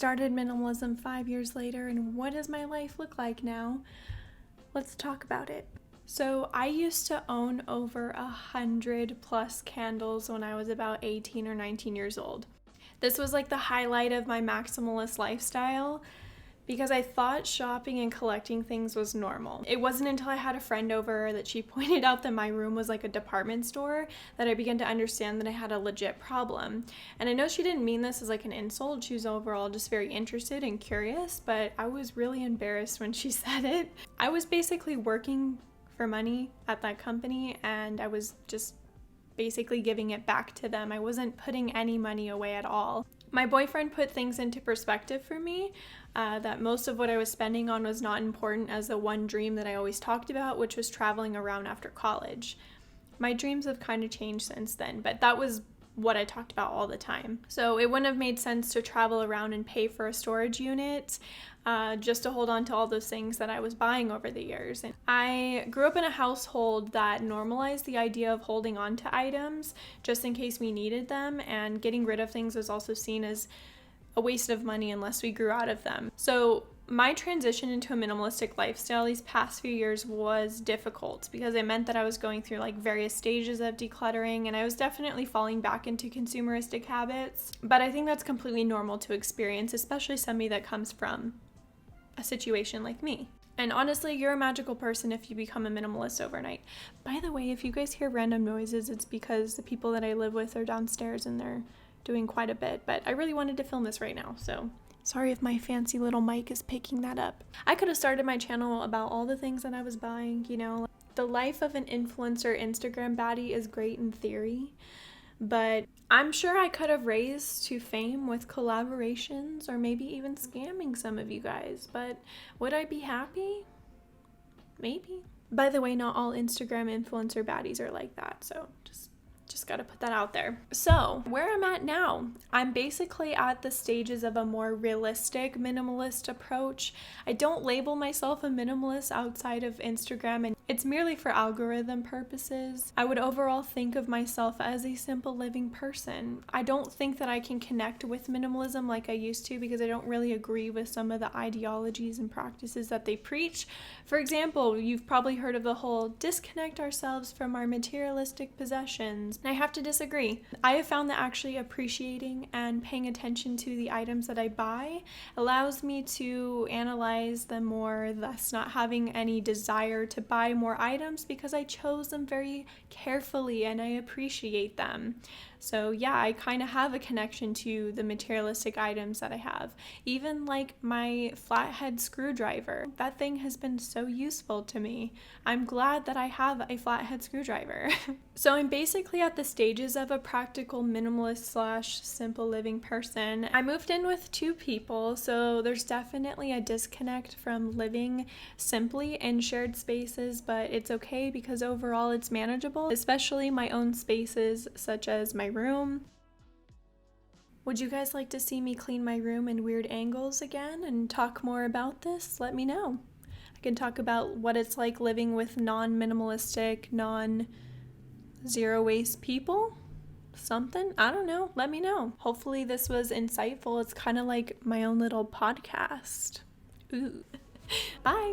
started minimalism 5 years later, and what does my life look like now? Let's talk about it. So I used to own over 100 plus candles when I was about 18 or 19 years old. This was like the highlight of my maximalist lifestyle because I thought shopping and collecting things was normal. It wasn't until I had a friend over that she pointed out that my room was like a department store that I began to understand that I had a legit problem. And I know she didn't mean this as like an insult. She was overall just very interested and curious, but I was really embarrassed when she said it. I was basically working for money at that company, and I was just basically giving it back to them. I wasn't putting any money away at all. My boyfriend put things into perspective for me, that most of what I was spending on was not important as the one dream that I always talked about, which was traveling around after college. My dreams have kind of changed since then, but that was what I talked about all the time. So it wouldn't have made sense to travel around and pay for a storage unit just to hold on to all those things that I was buying over the years. And I grew up in a household that normalized the idea of holding on to items just in case we needed them, and getting rid of things was also seen as a waste of money unless we grew out of them. So my transition into a minimalistic lifestyle these past few years was difficult because it meant that I was going through like various stages of decluttering, and I was definitely falling back into consumeristic habits. But I think that's completely normal to experience, especially somebody that comes from a situation like me. And honestly, you're a magical person if you become a minimalist overnight. By the way, if you guys hear random noises, it's because the people that I live with are downstairs and they're doing quite a bit. But I really wanted to film this right now, so sorry if my fancy little mic is picking that up. I could have started my channel about all the things that I was buying, you know. The life of an influencer Instagram baddie is great in theory, but I'm sure I could have raised to fame with collaborations or maybe even scamming some of you guys, but would I be happy? Maybe. By the way, not all Instagram influencer baddies are like that, so just gotta put that out there. So where I'm at now, I'm basically at the stages of a more realistic minimalist approach. I don't label myself a minimalist outside of Instagram, and it's merely for algorithm purposes. I would overall think of myself as a simple living person. I don't think that I can connect with minimalism like I used to because I don't really agree with some of the ideologies and practices that they preach. For example, you've probably heard of the whole disconnect ourselves from our materialistic possessions. I have to disagree. I have found that actually appreciating and paying attention to the items that I buy allows me to analyze them more, thus not having any desire to buy more items because I chose them very carefully and I appreciate them. So yeah, I kind of have a connection to the materialistic items that I have. Even like my flathead screwdriver. That thing has been so useful to me. I'm glad that I have a flathead screwdriver. So I'm basically at the stages of a practical minimalist / simple living person. I moved in with 2 people, so there's definitely a disconnect from living simply in shared spaces, but it's okay because overall it's manageable, especially my own spaces such as my room. Would you guys like to see me clean my room in weird angles again and talk more about this? Let me know. I can talk about what it's like living with non-minimalistic, non-zero waste people. Something? I don't know. Let me know. Hopefully this was insightful. It's kind of like my own little podcast. Ooh. Bye.